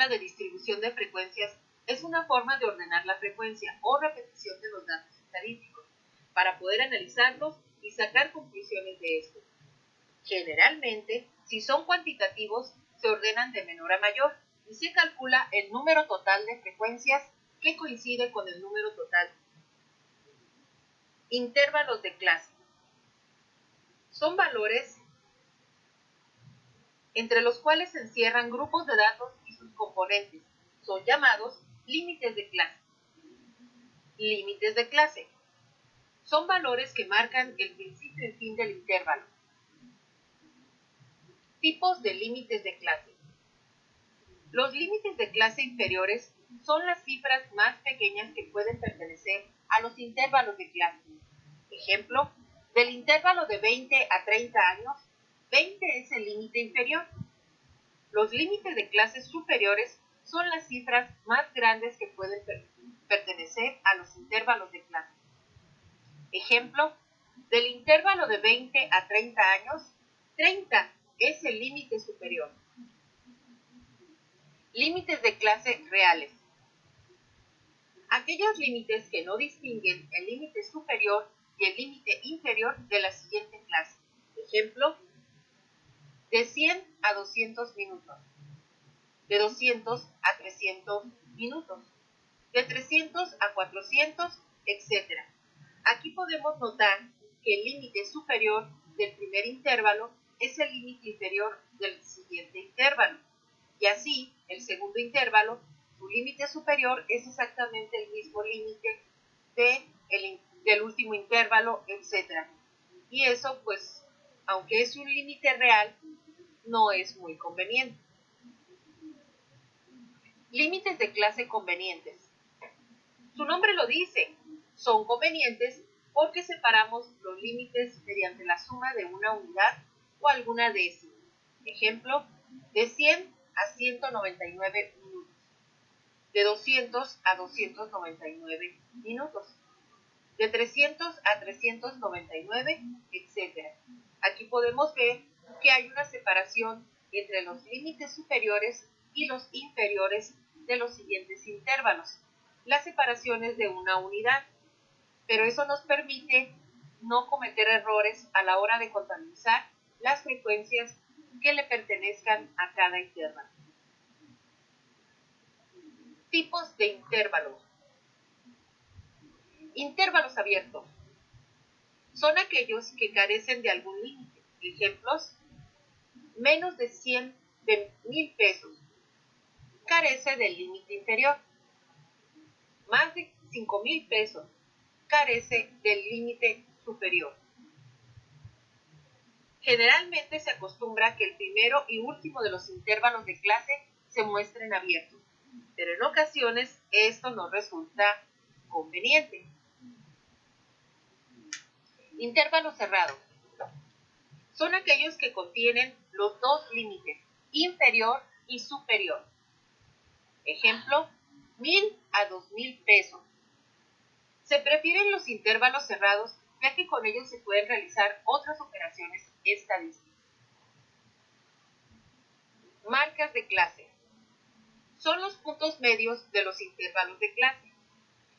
tabla de distribución de frecuencias es una forma de ordenar la frecuencia o repetición de los datos estadísticos para poder analizarlos y sacar conclusiones de esto. Generalmente, si son cuantitativos, se ordenan de menor a mayor y se calcula el número total de frecuencias que coincide con el número total. Intervalos de clase. Son valores entre los cuales se encierran grupos de datos y sus componentes. Son llamados límites de clase. Límites de clase. Son valores que marcan el principio y fin del intervalo. Tipos de límites de clase. Los límites de clase inferiores son las cifras más pequeñas que pueden pertenecer a los intervalos de clase. Ejemplo, del intervalo de 20 a 30 años, 20 es el límite inferior. Los límites de clases superiores son las cifras más grandes que pueden pertenecer a los intervalos de clase. Ejemplo, del intervalo de 20 a 30 años, 30 es el límite superior. Límites de clase reales. Aquellos límites que no distinguen el límite superior y el límite inferior de la siguiente clase. Ejemplo, de 100 a 200 minutos, de 200 a 300 minutos, de 300 a 400, etc. Aquí podemos notar que el límite superior del primer intervalo es el límite inferior del siguiente intervalo. Y así, el segundo intervalo, su límite superior es exactamente el mismo límite del último intervalo, etc. Y eso, pues, aunque es un límite real, no es muy conveniente. Límites de clase convenientes. Su nombre lo dice, son convenientes porque separamos los límites mediante la suma de una unidad o alguna décima. Ejemplo, de 100 a 199 minutos, de 200 a 299 minutos, de 300 a 399, etc. Aquí podemos ver que hay una separación entre los límites superiores y los inferiores de los siguientes intervalos. La separación es de una unidad, pero eso nos permite no cometer errores a la hora de contabilizar las frecuencias que le pertenezcan a cada intervalo. Tipos de intervalos. Intervalos abiertos. Son aquellos que carecen de algún límite. Ejemplos, menos de 100.000 pesos. Carece del límite inferior. Más de 5.000 pesos. Carece del límite superior. Generalmente se acostumbra que el primero y último de los intervalos de clase se muestren abiertos, pero en ocasiones esto no resulta conveniente. Intervalos cerrados. Son aquellos que contienen los dos límites, inferior y superior. Ejemplo, 1.000 a 2.000 pesos. Se prefieren los intervalos cerrados ya que con ellos se pueden realizar otras operaciones estadísticas. Marcas de clase. Son los puntos medios de los intervalos de clase.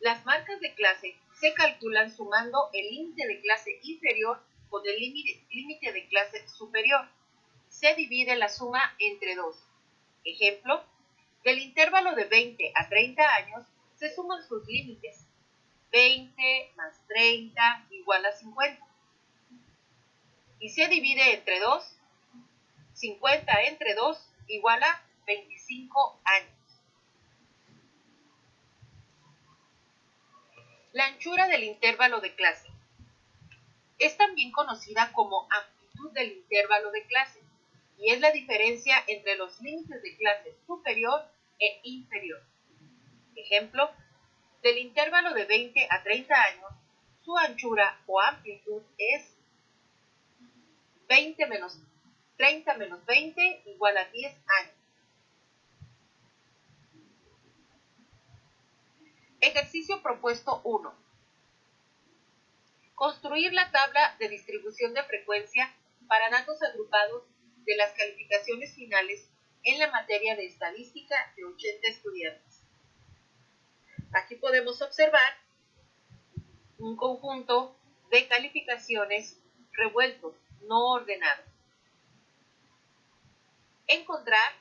Las marcas de clase se calculan sumando el límite de clase inferior con el límite de clase superior. Se divide la suma entre 2. Ejemplo, del intervalo de 20 a 30 años se suman sus límites. 20 más 30 igual a 50. Y se divide entre 2. 50 entre 2 igual a 25 años. La anchura del intervalo de clase es también conocida como amplitud del intervalo de clase y es la diferencia entre los límites de clase superior e inferior. Ejemplo, del intervalo de 20 a 30 años, su anchura o amplitud es 30 menos 20 igual a 10 años. Ejercicio propuesto 1. Construir la tabla de distribución de frecuencia para datos agrupados de las calificaciones finales en la materia de estadística de 80 estudiantes. Aquí podemos observar un conjunto de calificaciones revueltos, no ordenados. Encontrar,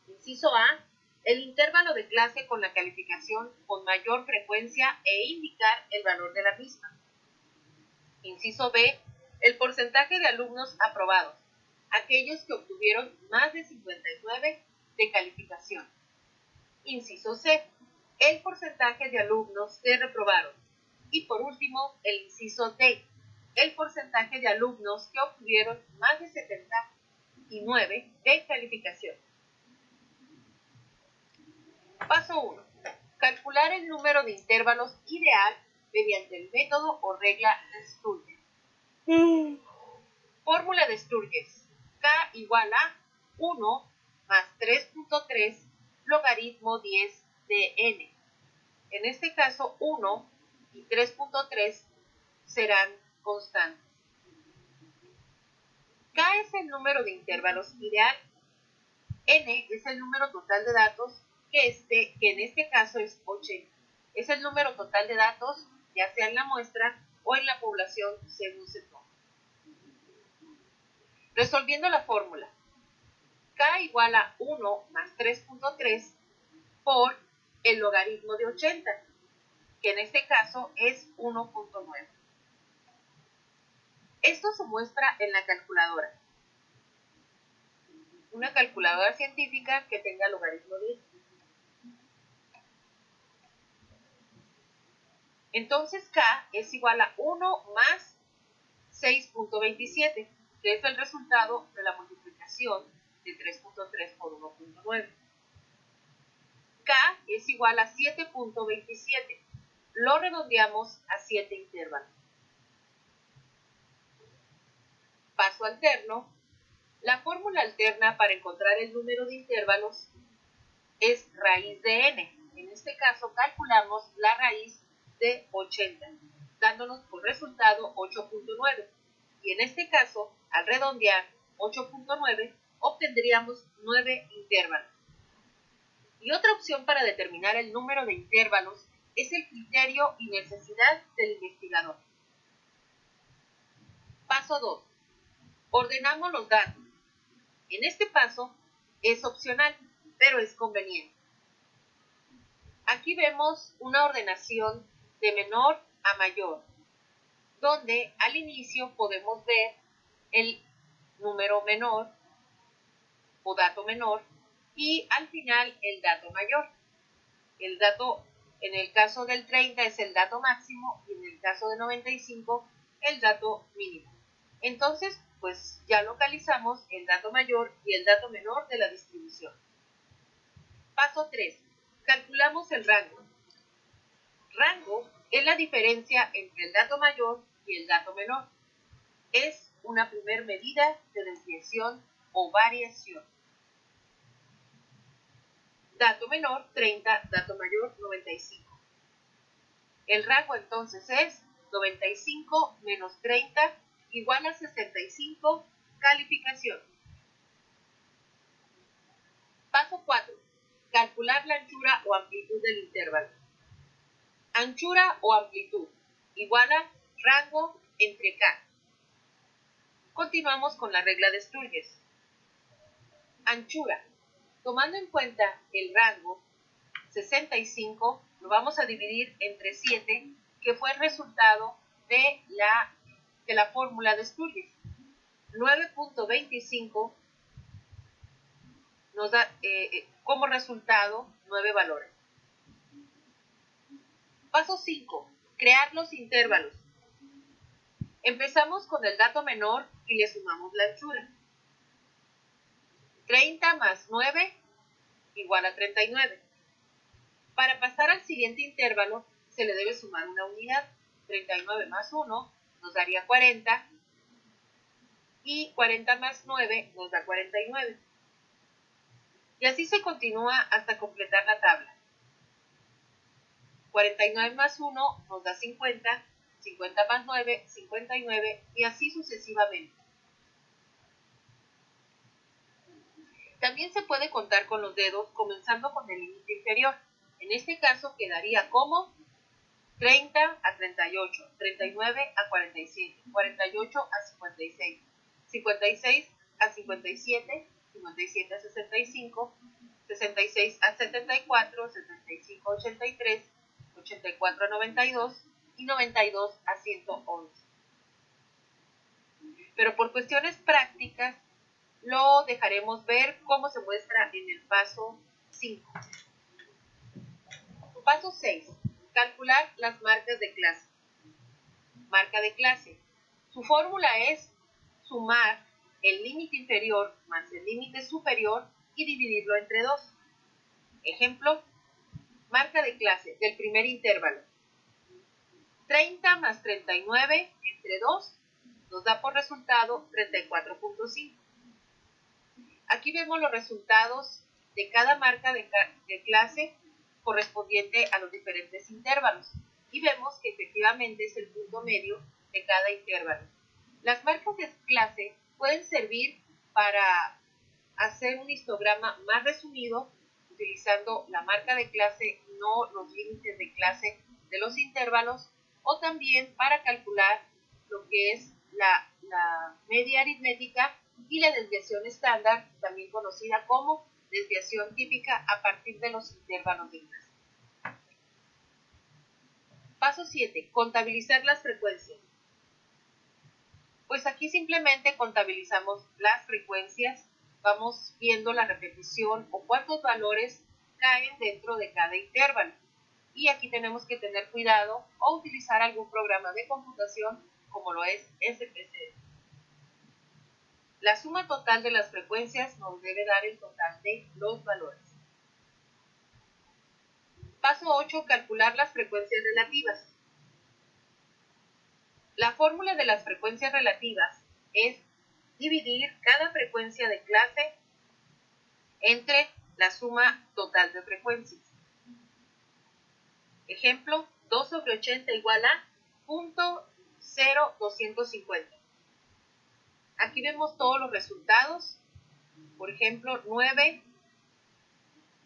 inciso A, el intervalo de clase con la calificación con mayor frecuencia e indicar el valor de la misma. Inciso B, el porcentaje de alumnos aprobados, aquellos que obtuvieron más de 59 de calificación. Inciso C, el porcentaje de alumnos que reprobaron. Y por último, el inciso D, el porcentaje de alumnos que obtuvieron más de 79 de calificación. Paso 1. Calcular el número de intervalos ideal mediante el método o regla de Sturges. Fórmula de Sturges. K igual a 1 más 3.3 logaritmo 10 de n. En este caso, 1 y 3.3 serán constantes. K es el número de intervalos ideal. N es el número total de datos, que en este caso es 80. Es el número total de datos, ya sea en la muestra o en la población, según se tome. Resolviendo la fórmula, K igual a 1 más 3.3 por el logaritmo de 80, que en este caso es 1.9. Esto se muestra en la calculadora. Una calculadora científica que tenga logaritmo 10. Entonces K es igual a 1 más 6.27, que es el resultado de la multiplicación de 3.3 por 1.9. K es igual a 7.27. Lo redondeamos a 7 intervalos. Paso alterno. La fórmula alterna para encontrar el número de intervalos es raíz de n. En este caso calculamos la raíz de 80, dándonos por resultado 8.9. Y en este caso, al redondear 8.9, obtendríamos 9 intervalos. Y otra opción para determinar el número de intervalos es el criterio y necesidad del investigador. Paso 2. Ordenamos los datos. En este paso es opcional, pero es conveniente. Aquí vemos una ordenación de menor a mayor, donde al inicio podemos ver el número menor o dato menor y al final el dato mayor. El dato, en el caso del 30 es el dato máximo y en el caso de 95 el dato mínimo. Entonces, pues ya localizamos el dato mayor y el dato menor de la distribución. Paso 3. Calculamos el rango. Rango es la diferencia entre el dato mayor y el dato menor. Es una primer medida de desviación o variación. Dato menor 30, dato mayor 95. El rango entonces es 95 menos 30 igual a 65, calificación. Paso 4. Calcular la anchura o amplitud del intervalo. Anchura o amplitud igual a rango entre K. Continuamos con la regla de Sturges. Anchura. Tomando en cuenta el rango 65, lo vamos a dividir entre 7, que fue el resultado de la fórmula de Sturges. 9.25 nos da como resultado 9 valores. Paso 5. Crear los intervalos. Empezamos con el dato menor y le sumamos la anchura. 30 más 9 igual a 39. Para pasar al siguiente intervalo se le debe sumar una unidad. 39 más 1 nos daría 40 y 40 más 9 nos da 49. Y así se continúa hasta completar la tabla. 49 más 1 nos da 50, 50 más 9, 59 y así sucesivamente. También se puede contar con los dedos comenzando con el límite inferior. En este caso quedaría como 30 a 38, 39 a 47, 48 a 56, 56 a 57, 57 a 65, 66 a 74, 75 a 83, 84 a 92 y 92 a 111. Pero por cuestiones prácticas lo dejaremos ver cómo se muestra en el paso 5. Paso 6. Calcular las marcas de clase. Marca de clase. Su fórmula es sumar el límite inferior más el límite superior y dividirlo entre 2. Ejemplo, marca de clase del primer intervalo. 30 más 39 entre 2 nos da por resultado 34.5. Aquí vemos los resultados de cada marca de clase correspondiente a los diferentes intervalos y vemos que efectivamente es el punto medio de cada intervalo. Las marcas de clase pueden servir para hacer un histograma más resumido utilizando la marca de clase, no los límites de clase de los intervalos, o también para calcular lo que es la media aritmética y la desviación estándar, también conocida como desviación típica a partir de los intervalos de clase. Paso 7. Contabilizar las frecuencias. Pues aquí simplemente contabilizamos las frecuencias, vamos viendo la repetición o cuántos valores caen dentro de cada intervalo. Y aquí tenemos que tener cuidado o utilizar algún programa de computación como lo es SPSS. La suma total de las frecuencias nos debe dar el total de los valores. Paso 8. Calcular las frecuencias relativas. La fórmula de las frecuencias relativas es dividir cada frecuencia de clase entre la suma total de frecuencias. Ejemplo, 2 sobre 80 igual a 0.0250. Aquí vemos todos los resultados. Por ejemplo, 9,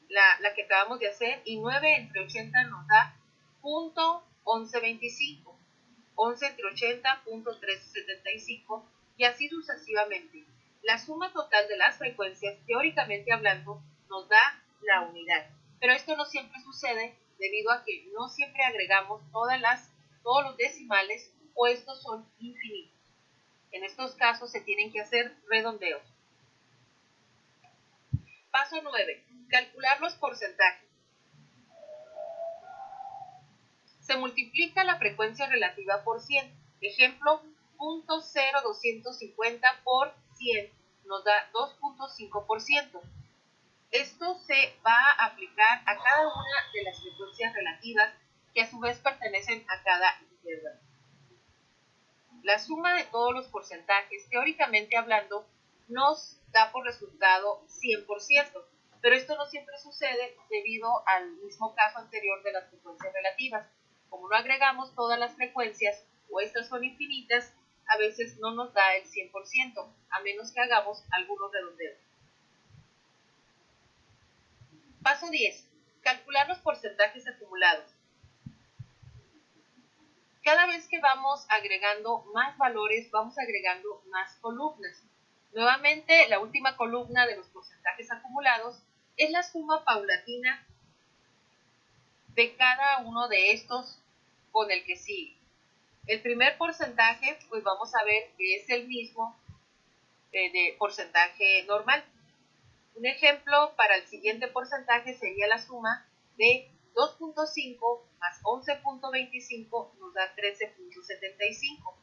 la que acabamos de hacer, y 9 entre 80 nos da 0.1125. 11 entre 80, 0.1375, y así sucesivamente. La suma total de las frecuencias, teóricamente hablando, nos da la unidad. Pero esto no siempre sucede debido a que no siempre agregamos todos los decimales o estos son infinitos. En estos casos se tienen que hacer redondeos. Paso 9. Calcular los porcentajes. Se multiplica la frecuencia relativa por 100. Ejemplo, 0.0250 por 100 nos da 2.5%. Esto se va a aplicar a cada una de las frecuencias relativas que a su vez pertenecen a cada intervalo. La suma de todos los porcentajes, teóricamente hablando, nos da por resultado 100%, pero esto no siempre sucede debido al mismo caso anterior de las frecuencias relativas. Como no agregamos todas las frecuencias o estas son infinitas, a veces no nos da el 100%, a menos que hagamos algunos redondeos. Paso 10. Calcular los porcentajes acumulados. Cada vez que vamos agregando más valores, vamos agregando más columnas. Nuevamente, la última columna de los porcentajes acumulados es la suma paulatina de cada uno de estos con el que sigue. El primer porcentaje, pues vamos a ver que es el mismo de porcentaje normal. Un ejemplo para el siguiente porcentaje sería la suma de 2.5 más 11.25 nos da 13.75.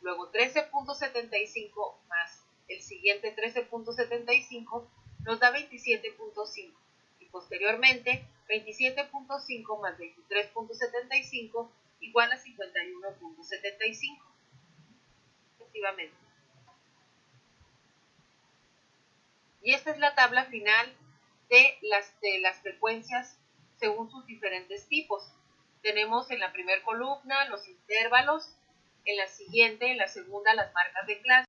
Luego 13.75 más el siguiente 13.75 nos da 27.5. Y posteriormente 27.5 más 23.75 igual a 51.75. Efectivamente. Y esta es la tabla final de las frecuencias según sus diferentes tipos. Tenemos en la primera columna los intervalos, en la siguiente, en la segunda, las marcas de clase.